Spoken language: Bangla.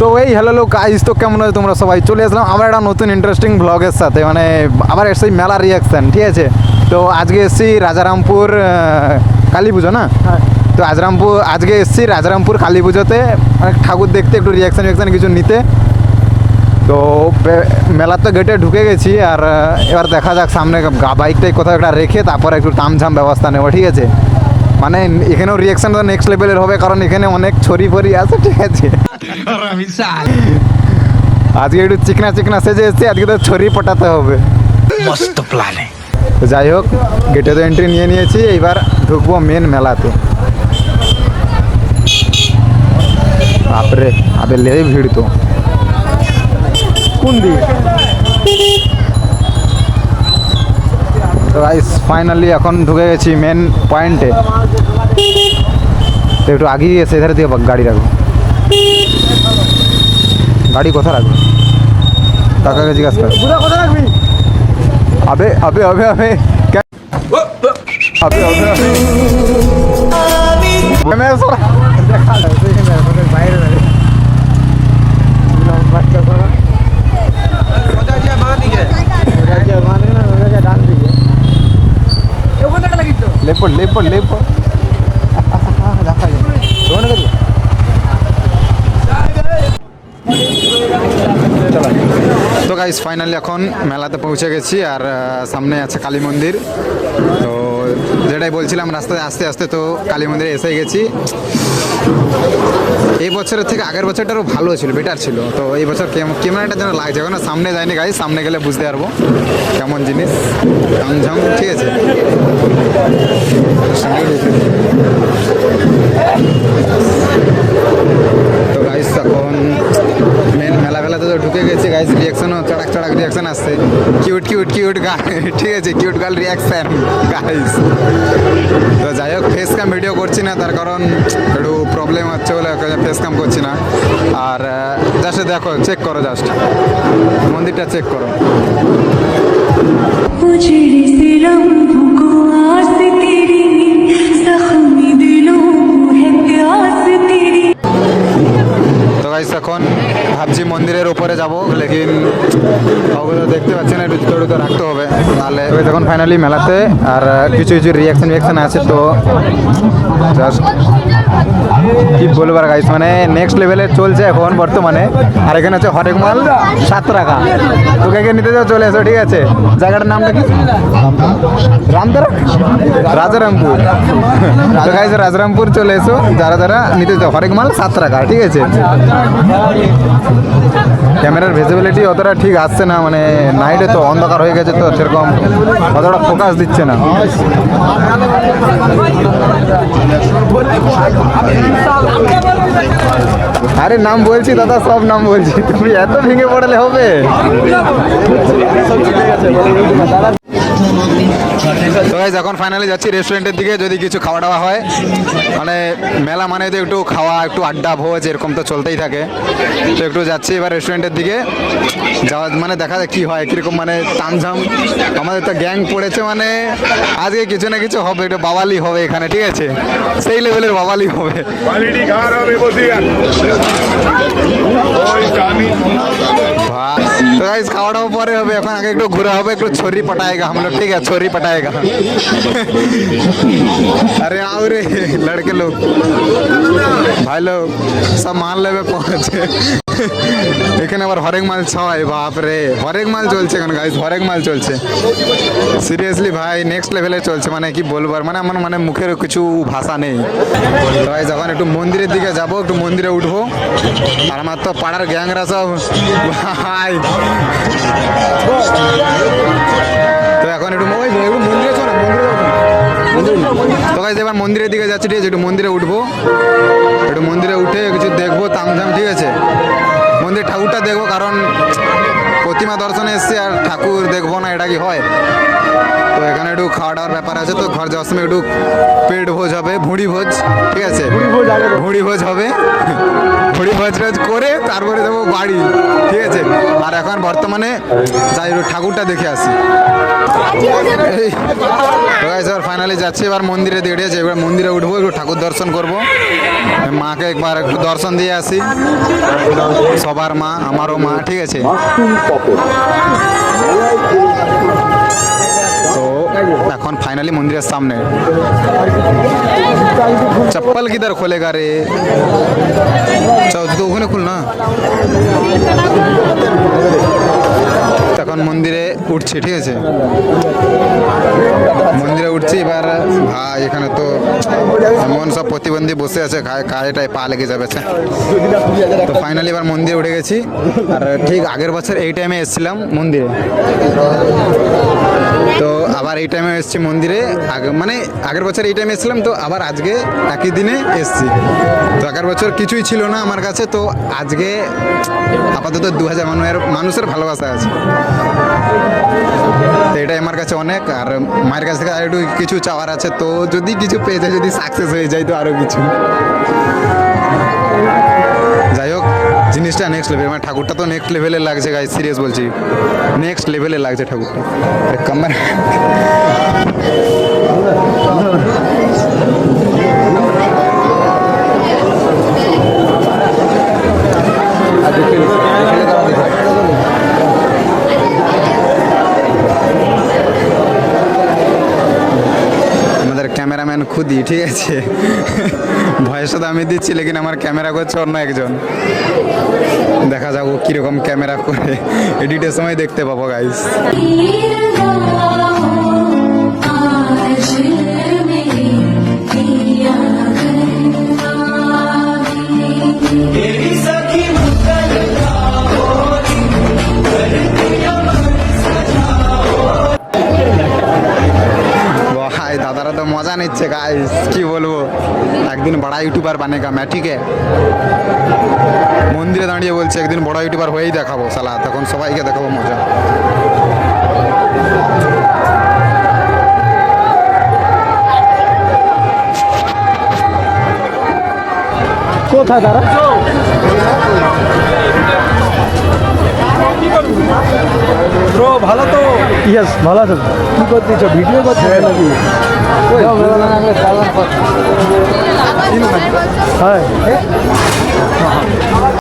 সো এই হ্যালো লোক গাইস, তো কেমন আছে তোমরা সবাই? চলে আসলাম আবার একটা নতুন ইন্টারেস্টিং ব্লগের সাথে, মানে আবার এসেছি মেলা রিয়াকশান, ঠিক আছে? তো আজকে এসেছি রাজারামপুর কালী পুজো না? তো আজকে এসেছি রাজারামপুর কালী পুজোতে ঠাকুর দেখতে, একটু রিয়াকশান কিছু নিতে। তো মেলার তো গেটে ঢুকে গেছি, আর এবার দেখা যাক সামনে বাইকটাই কোথাও একটা রেখে তারপর একটু তামঝাম ব্যবস্থা নেবো, ঠিক আছে? মানে এখানেও রিয়াকশানটা নেক্সট লেভেলের হবে, কারণ এখানে অনেক ছড়ি ফড়ি আছে, ঠিক আছে? আজকে একটু চিকনা সেজে এসেছি, আজকে তো ছড়ি পটাতে হবে। মস্ত প্ল্যান। তো যাই হোক, গেটে তো এন্ট্রি নিয়ে নিয়েছি, এইবার ঢুকবো মেন মেলাতে। বাপরে আবে লে ভিড় তো কোন দিক। তো গাইস ফাইনালি এখন ঢুকে গেছি মেন পয়েন্টে। তো একটু আগিয়ে গিয়ে ধারে দিয়ে গাড়ি রাখবো। গাড়ি কোথায় রাখবো? কাকাকে জিজ্ঞাসা কর। আবে আবে আবে আবে আবে আবে লেপড় তো গাইস ফাইনালি এখন মেলাতে পৌঁছে গেছি, আর সামনে আছে কালী মন্দির। তো যেটাই বলছিলাম, রাস্তায় আস্তে আস্তে তো কালী মন্দিরে এসে গেছি। এই বছরের থেকে আগের বছরটা আরও ভালো ছিল, বেটার ছিল। তো এই বছর কেমন একটা যেন লাগছে, এখন সামনে যায়নি গাইস, সামনে গেলে বুঝতে পারবো কেমন জিনিস ঝামঝাম, ঠিক আছে? তো গাইস এখন মেন মেলাতে তো ঢুকে গেছে গাইস। রিয়াকশনও চড়াক রিয়াকশন আসছে, কিউট গাল, ঠিক আছে? কিউট গাল রিয়াকশন গাইস। তো যাই হোক, ফেস ক্যাম ভিডিও করছি না, তার কারণ একটু প্রবলেম হচ্ছে বলে ফেস ক্যাম করছি না। আর জাস্ট দেখো, চেক করো, জাস্ট মন্দিরটা চেক করো। তো গাইস এখন ভাবছি মন্দিরের উপরে যাবো, লেকিন ওগুলো দেখতে পাচ্ছি না, একটু জুতো তো রাখতে হবে, নাহলে যখন ফাইনালি মেলাতে। আর কিছু রিয়াকশন আছে, তো জাস্ট কি বলবো আর গাইস, মানে নেক্সট লেভেলে চলছে এখন বর্তমানে। আর এখানে হচ্ছে হরেক মাল 7 টাকা। তোকে নিতে যাও, চলে এসো, ঠিক আছে? জায়গাটার নামটা কি? রামতারা, রাজারামপুর। গাইস রাজারামপুর চলে এসো, যারা নিতে যাও, হরেক মাল 7 টাকা, ঠিক আছে? ক্যামেরার ভিজিবিলিটি অতটা ঠিক আসছে না, মানে নাইটে তো অন্ধকার হয়ে গেছে, তো সেরকম অতটা ফোকাস দিচ্ছে না। আরে নাম বলছি দাদা, সব নাম বলছি, তুমি এত ভেঙে পড়ালে হবে? তো গাইস এখন ফাইনালি যাচ্ছি রেস্টুরেন্টের দিকে, যদি কিছু খাওয়া দাওয়া হয়। মানে মেলা মানে তো একটু খাওয়া, একটু আড্ডা ভোজ এরকম তো চলতেই থাকে। তো একটু যাচ্ছি এবার রেস্টুরেন্টের দিকে যাওয়া, মানে দেখা যায় কী হয়, কীরকম মানে তামঝাম। আমাদের তো গ্যাং পড়েছে, মানে আজকে কিছু না কিছু হবে, একটু বাওয়ালি হবে এখানে, ঠিক আছে? সেই লেভেলের বাওয়ালি হবে। तो गाइस खावा दावा परे হবে, এখন আগে একটু ঘোরা হবে, একটু ছড়ি पटाएगा हम लोग, ठीक है? ছড়ি पटाएगा। अरे आओ रे लड़के लोग, भाई लोग सब मान लेवे पहुंचे। এখানে আবার হরেক মাল ছয়, বাপ রে হরেক মাল চলছে এখন গাইস, হরেক মাল চলছে সিরিয়াসলি ভাই, নেক্সট লেভেলে চলছে। মানে কি বলবো, মানে আমার মানে মুখের কিছু ভাষা নেই। তো গাইস যখন একটু মন্দিরের দিকে যাব, একটু মন্দিরে উঠবো, আর আমার তো পাড়ার গ্যাংরা সব ভাই। তো এখন একটু মন্দিরে চলো, তো গাইস এবার মন্দিরের দিকে যাচ্ছি, ঠিক আছে? একটু মন্দিরে উঠবো, একটু মন্দিরে উঠে কিছু দেখবো তামঝাম, ঠিক আছে? মন্দির ঠাকুরটা দেখবো, কারণ প্রতিমা দর্শনে এসছে আর ঠাকুর দেখবো না, এটা কি হয়? তো এখানে একটু খাওয়া দাওয়ার ব্যাপার আছে, তো ঘর যাওয়ার সময় একটু পেট ভোজ হবে, ভুঁড়ি ভোজ, ঠিক আছে, ভুঁড়ি ভোজ হবে, ভুঁড়ি ভোজ টোজ করে তারপরে যাবো বাড়ি, ঠিক আছে। আর এখন বর্তমানে যাই একটু ঠাকুরটা দেখে আসি। এই এবার ফাইনালি যাচ্ছি এবার মন্দিরে দিয়ে, ঠিক আছে, এবার মন্দিরে উঠবো, একটু ঠাকুর দর্শন করবো, মাকে একবার একটু দর্শন দিয়ে আসি, সবার মা, আমারও মা, ঠিক আছে। তো এখন ফাইনালি মন্দিরের সামনে। চপ্পল কিধার খোলেগা রে, তো ওখানে খুল না। এখন মন্দিরে উঠছি, ঠিক আছে, মন্দিরে উঠছি। এবার ভাই এখানে তো এমন সব প্রতিবন্ধী বসে আছে, গায়েটায় পা লেগে যাবে। তো ফাইনালি এবার মন্দিরে উঠে গেছি। আর ঠিক আগের বছর এই টাইমে এসেছিলাম মন্দিরে, তো আবার এই টাইমে এসেছি মন্দিরে, আগে মানে আগের বছর এই টাইমে এসেছিলাম, তো আবার আজকে একই দিনে এসেছি। তো আগের বছর কিছুই ছিল না আমার কাছে, তো আজকে আপাতত 2000 মানুষের ভালোবাসা আছে, তো এটাই আমার কাছে অনেক। আর মায়ের কাছ থেকে আর একটু কিছু চাওয়ার আছে, তো যদি কিছু পেয়ে যায়, যদি সাকসেস হয়ে যায়, তো আরও কিছু। যাই হোক, জিনিসটা নেক্সট লেভেল, মানে ঠাকুরটা তো নেক্সট লেভেলে লাগছে গাইস, সিরিয়াস বলছি, নেক্সট লেভেলে লাগছে ঠাকুরটা। কামার আমাদের ক্যামেরাম্যান খুদি, ঠিক আছে, ভয়েসটা তো আমি দিচ্ছি, লেকিন আমার ক্যামেরা করছে অন্য একজন। দেখা যাক ও কীরকম ক্যামেরা করে, এডিটের সময় দেখতে পাবো গাইস। भाई दादारा तो मजा নিচ্ছে गाइस, কি বলবো, একদিন বড় ইউটিউবার বানেগা मैं, ঠিক है। মন্দিরে দাঁড়িয়ে বলছে একদিন বড় ইউটিউবার হয়েই দেখাবো শালা, তখন সবাইকে দেখাবো মজা। কোথায় দাঁড়া ব্রো, ভালো তো? ইয়েস, ভালো আছো? কি করতেছ, ভিডিও করছো নাকি? হ্যাঁ।